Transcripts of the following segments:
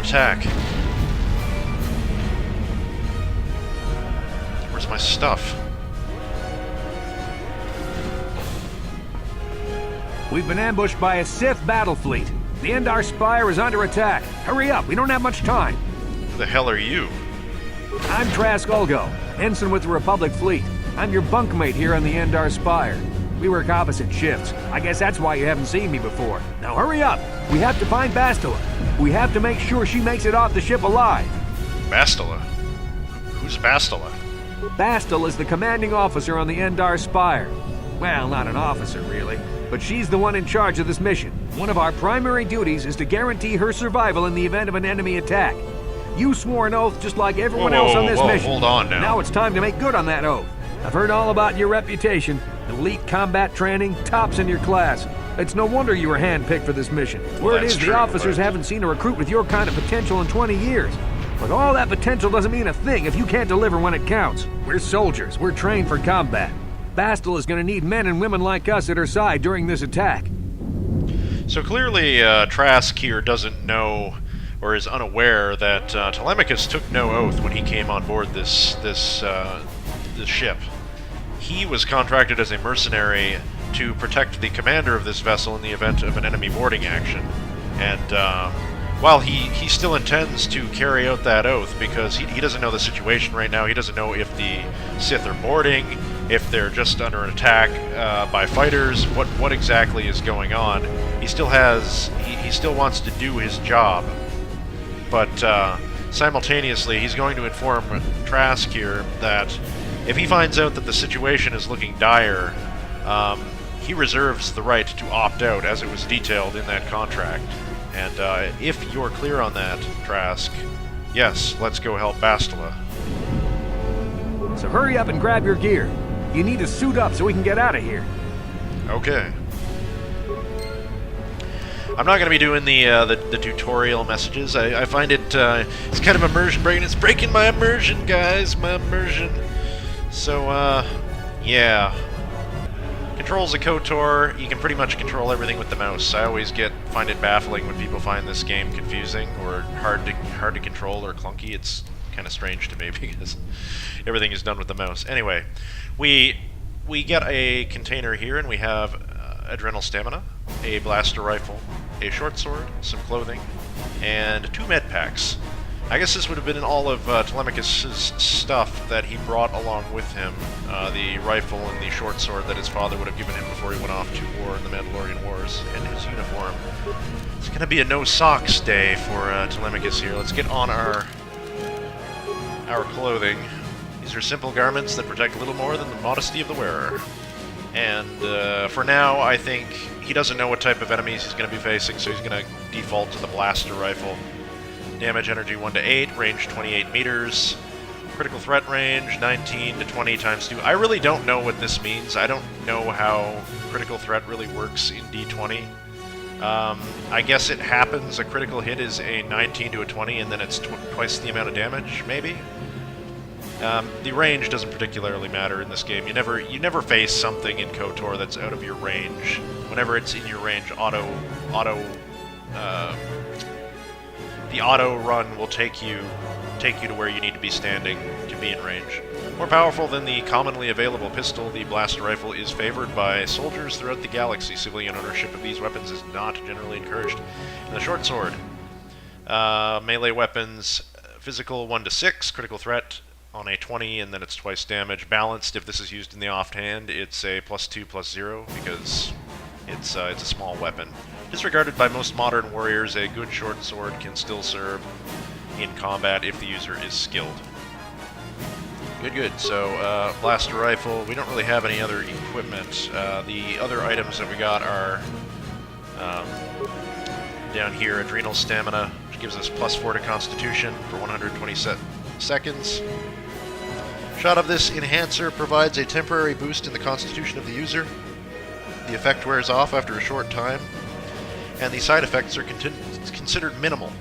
attack. Where's my stuff? We've been ambushed by a Sith battle fleet. The Endar Spire is under attack. Hurry up, we don't have much time. Who the hell are you? I'm Trask Ulgo, ensign with the Republic fleet. I'm your bunkmate here on the Endar Spire. We work opposite shifts. I guess that's why you haven't seen me before. Now hurry up! We have to find Bastila. We have to make sure she makes it off the ship alive. Bastila? Who's Bastila? Bastila is the commanding officer on the Endar Spire. Well, not an officer, really. But she's the one in charge of this mission. One of our primary duties is to guarantee her survival in the event of an enemy attack. You swore an oath just like everyone else on this mission. Hold on now. Now it's time to make good on that oath. I've heard all about your reputation. Elite combat training, tops in your class. It's no wonder you were handpicked for this mission. Word is the officers haven't seen a recruit with your kind of potential in 20 years. But all that potential doesn't mean a thing if you can't deliver when it counts. We're soldiers. We're trained for combat. Bastila is going to need men and women like us at her side during this attack. So clearly, Trask here doesn't know or is unaware that Telemachus took no oath when he came on board this ship. He was contracted as a mercenary to protect the commander of this vessel in the event of an enemy boarding action. And while he still intends to carry out that oath, because he doesn't know the situation right now, he doesn't know if the Sith are boarding, if they're just under an attack by fighters, what exactly is going on. He still wants to do his job, but simultaneously he's going to inform Trask here that if he finds out that the situation is looking dire, he reserves the right to opt out, as it was detailed in that contract. And if you're clear on that, Trask, yes, let's go help Bastila. So hurry up and grab your gear. You need to suit up so we can get out of here. Okay. I'm not going to be doing the tutorial messages. I find it it's kind of immersion breaking. It's breaking my immersion, guys. My immersion. So yeah. Controls of KotOR, you can pretty much control everything with the mouse. I always find it baffling when people find this game confusing or hard to control or clunky. It's kind of strange to me because everything is done with the mouse. Anyway, we get a container here, and we have adrenal stamina, a blaster rifle, a short sword, some clothing, and 2 med packs. I guess this would have been all of Telemachus' stuff that he brought along with him, the rifle and the short sword that his father would have given him before he went off to war in the Mandalorian Wars, and his uniform. It's going to be a no socks day for Telemachus here. Let's get on our clothing. These are simple garments that protect little more than the modesty of the wearer. And for now, I think he doesn't know what type of enemies he's going to be facing, so he's going to default to the blaster rifle. Damage energy 1 to 8, range 28 meters, critical threat range 19 to 20 times 2. I really don't know what this means. I don't know how critical threat really works in D20. I guess it happens, a critical hit is a 19 to a 20, and then it's twice the amount of damage, maybe? The range doesn't particularly matter in this game. You never face something in KotOR that's out of your range. Whenever it's in your range, the auto run will take you to where you need to be standing to be in range. More powerful than the commonly available pistol, the blaster rifle is favored by soldiers throughout the galaxy. Civilian ownership of these weapons is not generally encouraged. And the short sword, melee weapons, physical 1 to 6, critical threat on a 20, and then it's twice damage. Balanced, if this is used in the offhand, it's a +2/+0 because it's a small weapon. Disregarded by most modern warriors, a good short sword can still serve in combat if the user is skilled. Good. So, blaster rifle. We don't really have any other equipment. The other items that we got are down here. Adrenal stamina, which gives us +4 to Constitution for 120 seconds. Shot of this enhancer provides a temporary boost in the Constitution of the user. The effect wears off after a short time, and the side effects are considered minimal.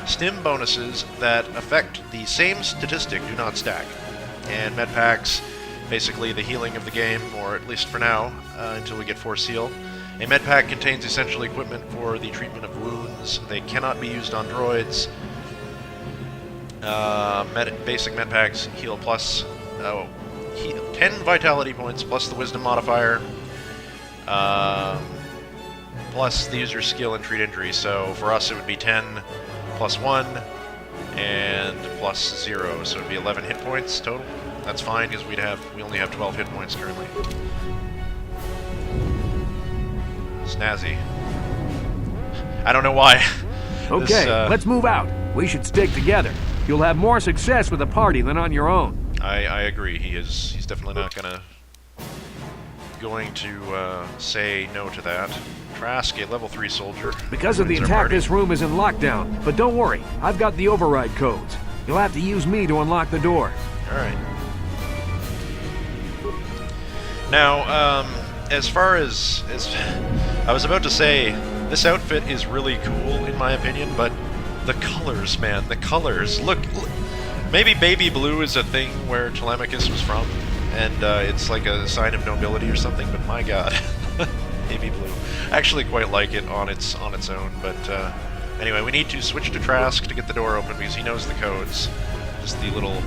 Stim bonuses that affect the same statistic do not stack. And medpacks, basically the healing of the game, or at least for now, until we get Force Heal. A medpack contains essential equipment for the treatment of wounds. They cannot be used on droids. Basic med packs heal plus 10 vitality points plus the wisdom modifier, plus the user's skill and treat injury. So for us it would be 10 plus 1 and plus 0, so it would be 11 hit points total. That's fine because we only have 12 hit points currently. Snazzy. I don't know why. Okay, let's move out. We should stick together. You'll have more success with a party than on your own. I agree. He's definitely not going to say no to that. Trask, a level 3 soldier. Because of the attack, this room is in lockdown. But don't worry, I've got the override codes. You'll have to use me to unlock the door. Alright. Now, as far as I was about to say, this outfit is really cool in my opinion, but the colors, man, the colors. Look, maybe baby blue is a thing where Telemachus was from, and it's like a sign of nobility or something, but my god. Baby blue. I actually quite like it on its own, but anyway, we need to switch to Trask to get the door open because he knows the codes. Just the little...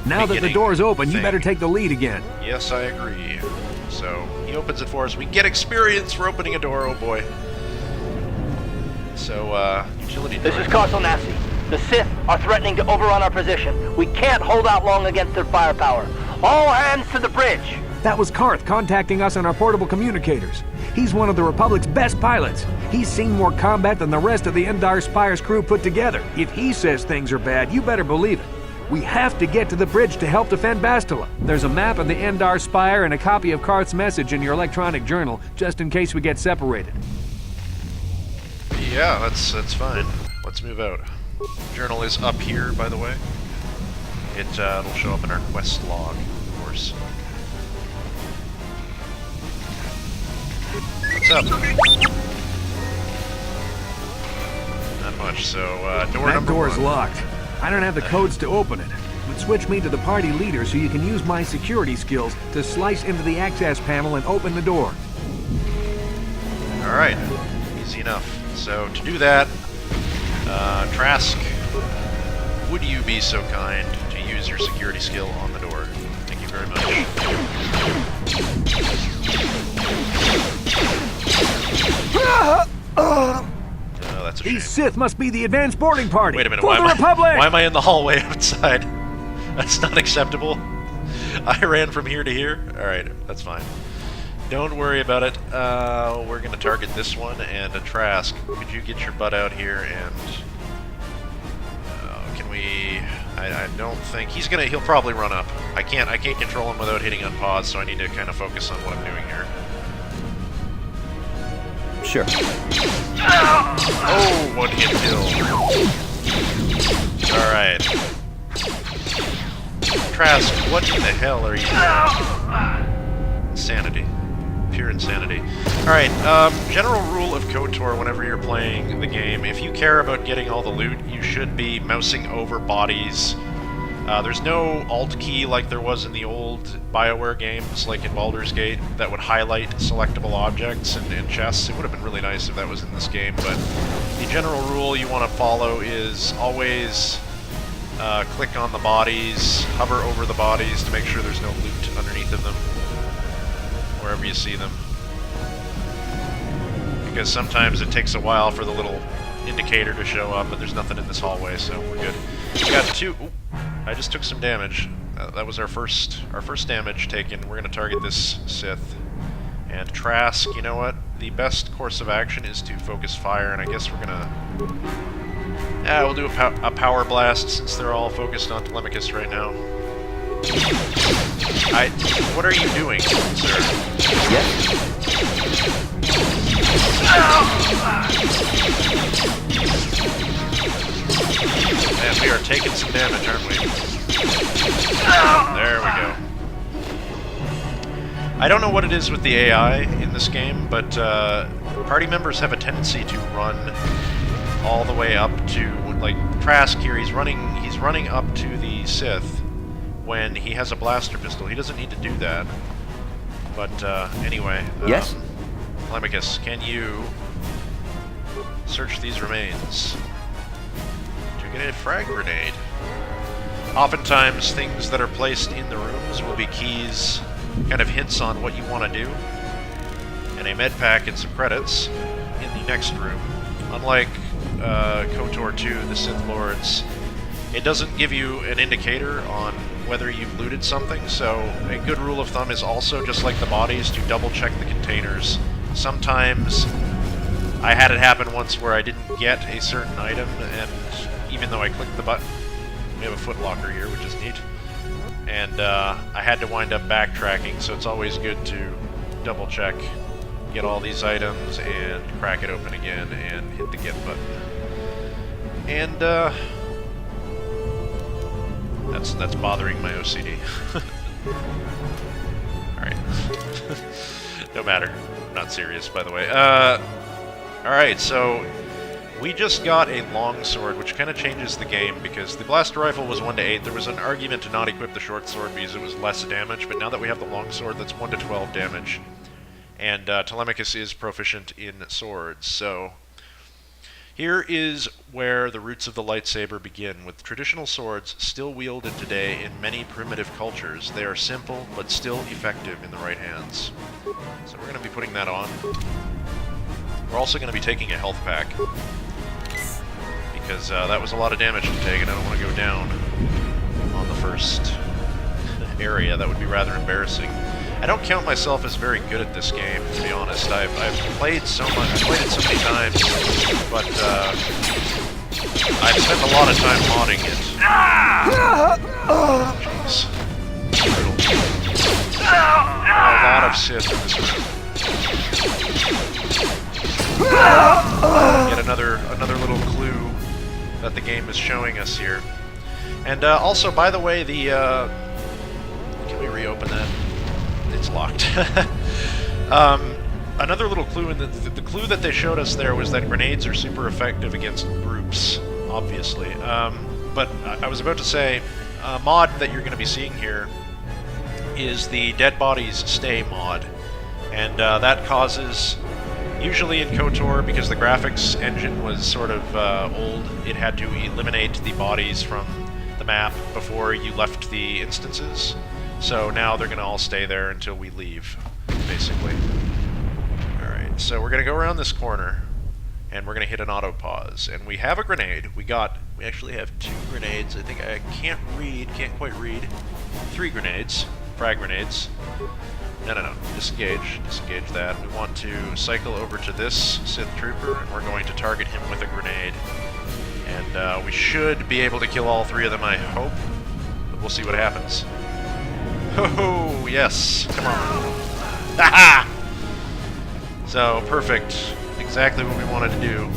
Now that the door's open, you better take the lead again. Yes, I agree. So, he opens it for us. We get experience for opening a door, oh boy. So, utility door. This is KotOR. The Sith are threatening to overrun our position. We can't hold out long against their firepower. All hands to the bridge! That was Karth contacting us on our portable communicators. He's one of the Republic's best pilots. He's seen more combat than the rest of the Endar Spire's crew put together. If he says things are bad, you better believe it. We have to get to the bridge to help defend Bastila. There's a map of the Endar Spire and a copy of Karth's message in your electronic journal, just in case we get separated. Yeah, that's fine. Let's move out. Journal is up here, by the way. It'll show up in our quest log, of course. What's up? Not much, so, door that number door's 1. locked. I don't have the codes to open it. It would switch me to the party leader so you can use my security skills to slice into the access panel and open the door. Alright, easy enough. So, to do that, Trask, would you be so kind to use your security skill on the door? Thank you very much. Oh, that's a shame. These Sith must be the advanced boarding party. Wait a minute, For the Republic! Why am I in the hallway outside? That's not acceptable. I ran from here to here. Alright, that's fine. Don't worry about it. We're going to target this one, and a Trask. Could you get your butt out here and... can we... I don't think... He'll probably run up. I can't control him without hitting unpause, so I need to kind of focus on what I'm doing here. Sure. Oh, one hit kill. Alright. Trask, what in the hell are you doing? Insanity. Pure insanity. Alright, general rule of KotOR whenever you're playing the game, if you care about getting all the loot, you should be mousing over bodies. There's no alt key like there was in the old Bioware games, like in Baldur's Gate, that would highlight selectable objects and chests. It would have been really nice if that was in this game, but the general rule you want to follow is always click on the bodies, hover over the bodies to make sure there's no loot underneath of them, wherever you see them. Because sometimes it takes a while for the little indicator to show up, and there's nothing in this hallway, so we're good. We got 2... Ooh, I just took some damage. That was our first damage taken. We're going to target this Sith. And Trask, you know what? The best course of action is to focus fire, and I guess we're going to... Yeah, we'll do a power blast since they're all focused on Telemachus right now. What are you doing, sir? Man, we are taking some damage, aren't we? There we go. I don't know what it is with the AI in this game, but party members have a tendency to run all the way up to, like, Trask here, he's running up to the Sith when he has a blaster pistol. He doesn't need to do that. But anyway, yes? Telemachus, can you search these remains to get a frag grenade. Oftentimes, things that are placed in the rooms will be keys, kind of hints on what you want to do, and a med pack and some credits in the next room. Unlike KotOR 2, the Sith Lords, it doesn't give you an indicator on whether you've looted something, so a good rule of thumb is also, just like the bodies, to double check the containers. Sometimes I had it happen once where I didn't get a certain item, and even though I clicked the button, we have a footlocker here, which is neat, and I had to wind up backtracking, so it's always good to double check, get all these items, and crack it open again, and hit the get button. And that's bothering my OCD. Alright. No matter. I'm not serious, by the way. Alright, so we just got a longsword, which kind of changes the game, because the blaster rifle was 1 to 8. There was an argument to not equip the short sword because it was less damage, but now that we have the longsword, that's 1 to 12 damage. And Telemachus is proficient in swords, so here is where the roots of the lightsaber begin. With traditional swords still wielded today in many primitive cultures, they are simple but still effective in the right hands. So we're going to be putting that on. We're also going to be taking a health pack, because that was a lot of damage to take, and I don't want to go down on the first area. That would be rather embarrassing. I don't count myself as very good at this game, to be honest. I've played so much, I've played it so many times, but I've spent a lot of time modding it. Jeez. A lot of Sith in this room. Yet another little clue that the game is showing us here. And also, by the way, the can we reopen that? It's locked. Another little clue, and the clue that they showed us there was that grenades are super effective against groups, obviously. But I was about to say, a mod that you're going to be seeing here is the Dead Bodies Stay mod. And that causes, usually in KotOR, because the graphics engine was sort of old, it had to eliminate the bodies from the map before you left the instances. So now they're going to all stay there until we leave, basically. Alright, so we're going to go around this corner, and we're going to hit an auto pause. And we have a grenade. We actually have 2 grenades. I think I can't quite read. 3 grenades. Frag grenades. No. Disengage that. We want to cycle over to this Sith Trooper, and we're going to target him with a grenade. And we should be able to kill all 3 of them, I hope. But we'll see what happens. Oh, yes. Come on. Ha-ha! So, perfect. Exactly what we wanted to do.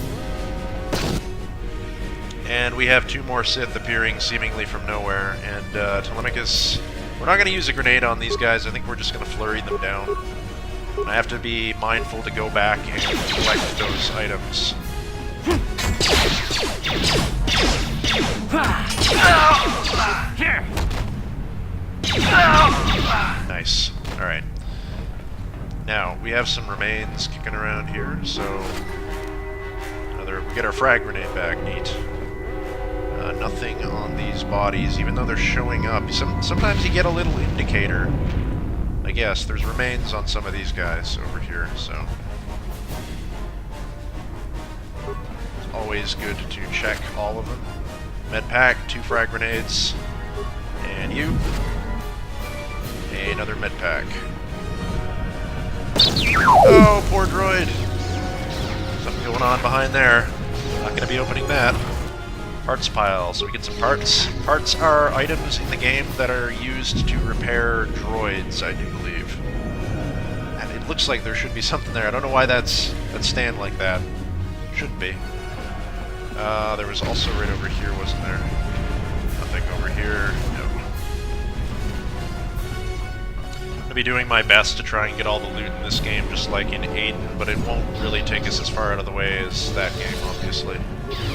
And we have 2 more Sith appearing seemingly from nowhere. And Telemachus, we're not going to use a grenade on these guys. I think we're just going to flurry them down. I have to be mindful to go back and collect those items. Here! Nice. Alright. Now, we have some remains kicking around here, so we get our frag grenade back. Neat. Nothing on these bodies, even though they're showing up. Sometimes you get a little indicator. I guess there's remains on some of these guys over here, so it's always good to check all of them. Med pack, 2 frag grenades, and you. Another med pack. Oh, poor droid. Something going on behind there. Not going to be opening that. Parts pile, so we get some parts. Parts are items in the game that are used to repair droids, I do believe. And it looks like there should be something there. I don't know why that's stand like that. Shouldn't be. There was also right over here, wasn't there? Nothing over here. No. I'll be doing my best to try and get all the loot in this game, just like in Aiden, but it won't really take us as far out of the way as that game, obviously.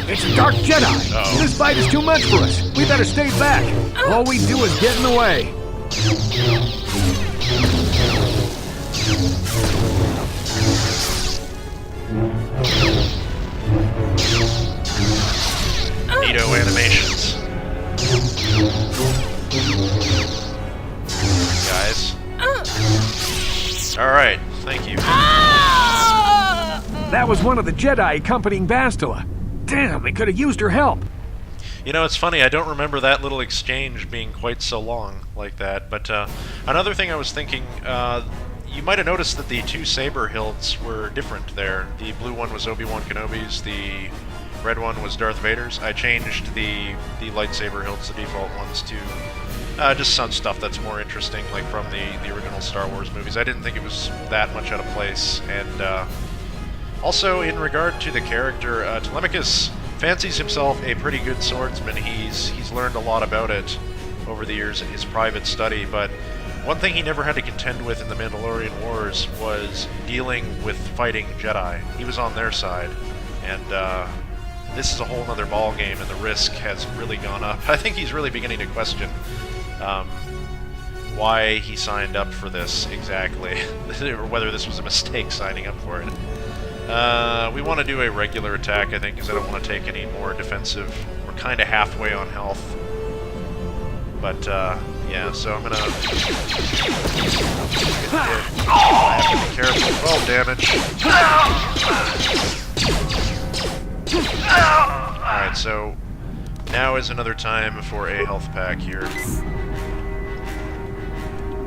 It's a Dark Jedi! Oh. This fight is too much for us! We better stay back! All we do is get in the way! neato animations. Guys. Alright, thank you. That was one of the Jedi accompanying Bastila. Damn, they could have used her help. You know, it's funny, I don't remember that little exchange being quite so long like that, but another thing I was thinking, you might have noticed that the two saber hilts were different there. The blue one was Obi-Wan Kenobi's, the red one was Darth Vader's. I changed the lightsaber hilts, the default ones, to just some stuff that's more interesting, like from the original Star Wars movies. I didn't think it was that much out of place, and also in regard to the character, Telemachus fancies himself a pretty good swordsman. He's learned a lot about it over the years in his private study, but one thing he never had to contend with in the Mandalorian Wars was dealing with fighting Jedi. He was on their side, and this is a whole other ball game, and the risk has really gone up. I think he's really beginning to question why he signed up for this exactly, or whether this was a mistake signing up for it. We want to do a regular attack, I think, because I don't want to take any more defensive. We're kind of halfway on health. But, yeah, so I'm gonna... I have to be careful. 12 damage. Alright, so now is another time for a health pack here.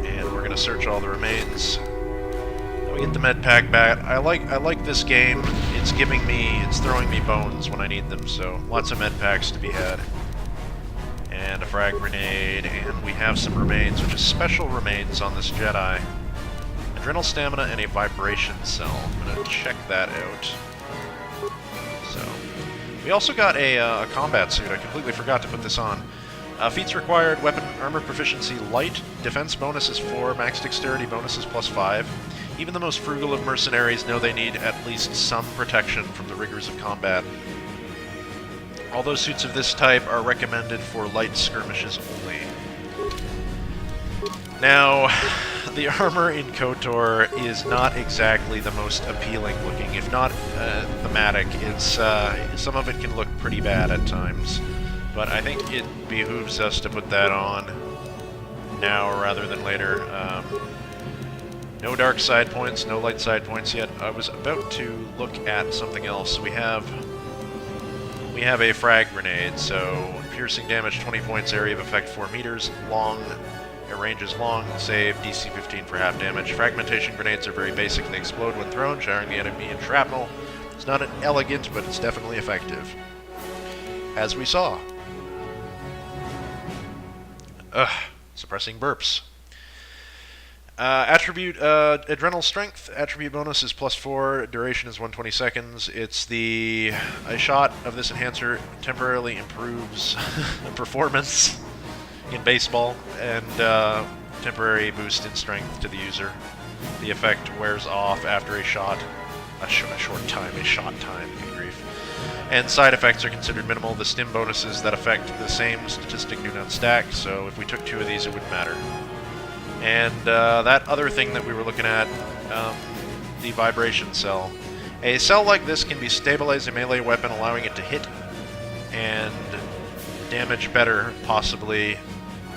And we're gonna search all the remains. We get the med pack back. I like this game. It's throwing me bones when I need them, so lots of med packs to be had. And a frag grenade, and we have some remains, which is special remains on this Jedi. Adrenal stamina and a vibration cell. I'm gonna check that out. So, we also got a combat suit. I completely forgot to put this on. Feats required: weapon armor proficiency light, defense bonus is 4, max dexterity bonus is +5. Even the most frugal of mercenaries know they need at least some protection from the rigors of combat. Although suits of this type are recommended for light skirmishes only. Now, the armor in KotOR is not exactly the most appealing looking, if not thematic. It's some of it can look pretty bad at times, but I think it behooves us to put that on now rather than later. No dark side points, no light side points yet. I was about to look at something else. We have a frag grenade, so piercing damage 20 points, area of effect 4 meters, long, range is long, save DC 15 for half damage. Fragmentation grenades are very basic. They explode when thrown, showering the enemy in shrapnel. It's not elegant, but it's definitely effective, as we saw. Suppressing burps. Attribute, adrenal strength, attribute bonus is +4, duration is 120 seconds. It's a shot of this enhancer temporarily improves performance in baseball, and temporary boost in strength to the user. The effect wears off after a shot time, good grief. And side effects are considered minimal. The stim bonuses that affect the same statistic do not stack, so if we took 2 of these it wouldn't matter. And that other thing that we were looking at, the vibration cell. A cell like this can be stabilized a melee weapon, allowing it to hit and damage better, possibly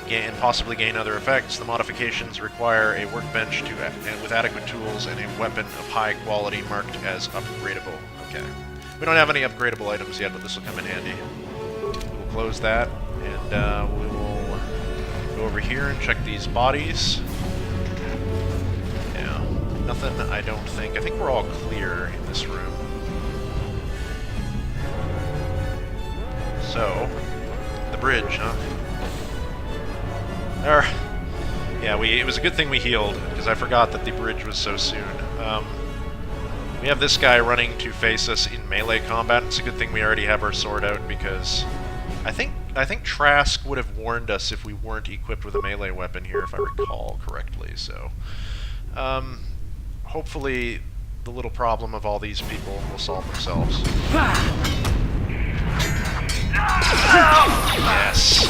gain other effects. The modifications require a workbench with adequate tools and a weapon of high quality marked as upgradable. Okay. We don't have any upgradable items yet, but this will come in handy. We'll close that, and we will go over here and check these bodies. Yeah, nothing, I don't think. I think we're all clear in this room. So, the bridge, huh? Yeah, it was a good thing we healed, because I forgot that the bridge was so soon. We have this guy running to face us in melee combat. It's a good thing we already have our sword out, because I think Trask would have warned us if we weren't equipped with a melee weapon here, if I recall correctly. So, hopefully the little problem of all these people will solve themselves. Yes!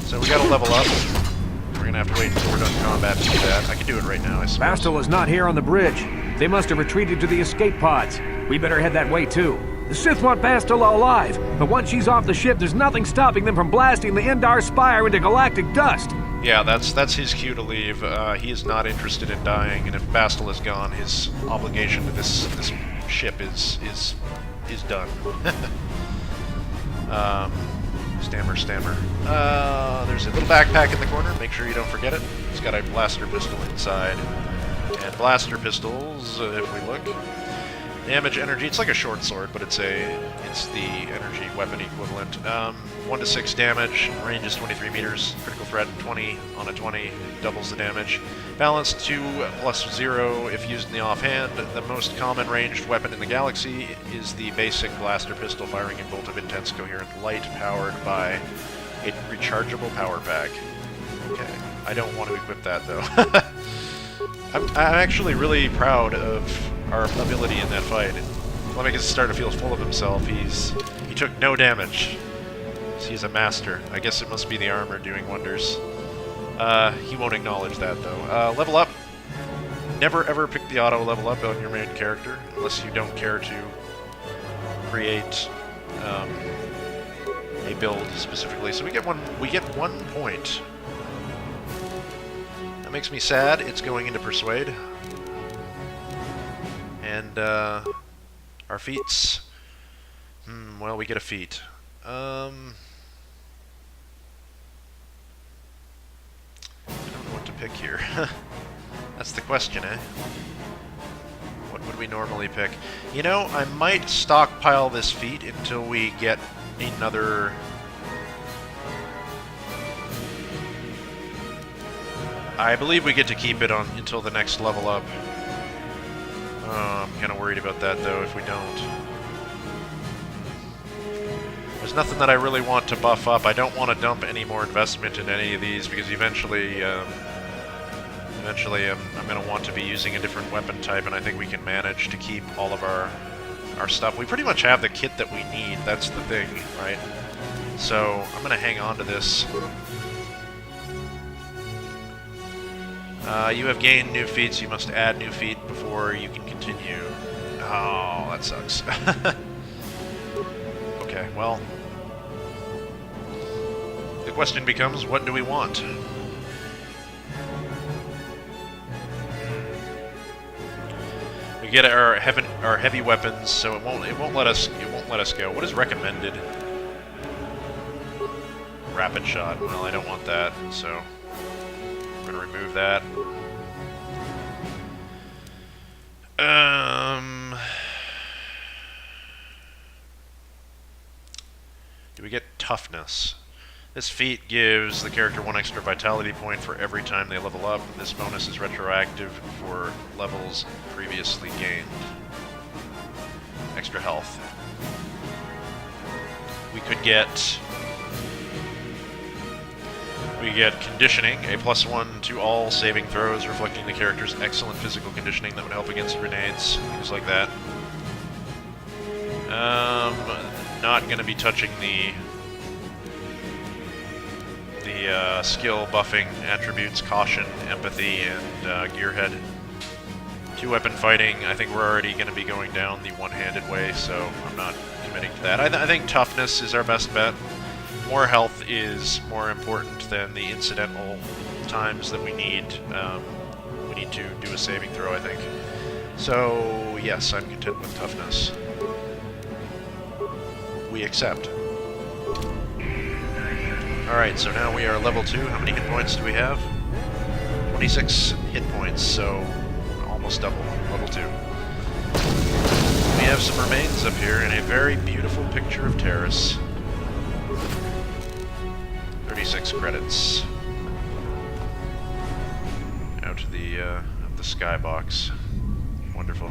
So we gotta level up. We're gonna have to wait until we're done combat to do that. I can do it right now, I suppose. Bastila's not here on the bridge. They must have retreated to the escape pods. We better head that way too. The Sith want Bastila alive, but once she's off the ship, there's nothing stopping them from blasting the Endar Spire into galactic dust. Yeah, that's his cue to leave. He is not interested in dying, and if Bastila is gone, his obligation to this ship is done. Stammer. There's a little backpack in the corner. Make sure you don't forget it. It's got a blaster pistol inside. And blaster pistols, if we look, damage energy. It's like a short sword, but it's the energy weapon equivalent. 1 to 6 damage. Range is 23 meters. Critical threat 20 on a 20 doubles the damage. Balance 2 plus 0 if used in the offhand. The most common ranged weapon in the galaxy is the basic blaster pistol, firing a bolt of intense coherent light, powered by a rechargeable power pack. Okay, I don't want to equip that though. I'm actually really proud of our ability in that fight. Telemachus is starting to feel full of himself. He took no damage. He's a master. I guess it must be the armor doing wonders. He won't acknowledge that though. Level up. Never ever pick the auto level up on your main character unless you don't care to create a build specifically. So we get 1 point. That makes me sad. It's going into Persuade. And our feats. Well, we get a feat. I don't know what to pick here. That's the question, eh? What would we normally pick? You know, I might stockpile this feat until we get another... I believe we get to keep it on until the next level up. Oh, I'm kind of worried about that, though, if we don't. There's nothing that I really want to buff up. I don't want to dump any more investment in any of these, because eventually I'm going to want to be using a different weapon type, and I think we can manage to keep all of our stuff. We pretty much have the kit that we need. That's the thing, right? So I'm going to hang on to this. You have gained new feats. You must add new feat before you can continue. Oh, that sucks. Okay, well, the question becomes, what do we want? We get our heavy weapons, so it won't let us go. What is recommended? Rapid shot. Well, I don't want that, so I'm gonna remove that. Do we get toughness? This feat gives the character 1 extra vitality point for every time they level up. This bonus is retroactive for levels previously gained. Extra health. We get conditioning, a +1 to all saving throws, reflecting the character's excellent physical conditioning that would help against grenades, things like that. Not going to be touching the skill buffing attributes, caution, empathy, and gearhead. 2-weapon fighting, I think we're already going to be going down the one-handed way, so I'm not committing to that. I think toughness is our best bet. More health is more important than the incidental times that we need. We need to do a saving throw, I think. So, yes, I'm content with toughness. We accept. Alright, so now we are level 2. How many hit points do we have? 26 hit points, so almost double. Level 2. We have some remains up here and a very beautiful picture of Terrace. 36 credits. Out of the skybox. Wonderful.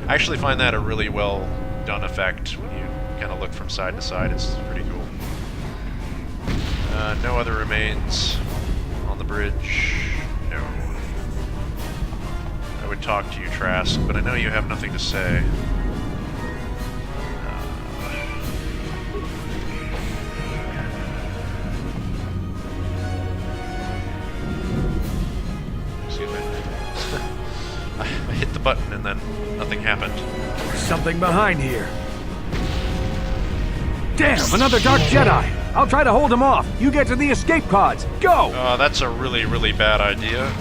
I actually find that a really well done effect when you kind of look from side to side. It's pretty cool. No other remains on the bridge. No. I would talk to you, Trask, but I know you have nothing to say. Excuse me. I hit the button and then nothing happened. There's something behind here. Damn, another Dark Jedi. I'll try to hold him off. You get to the escape pods. Go! That's a really, really bad idea.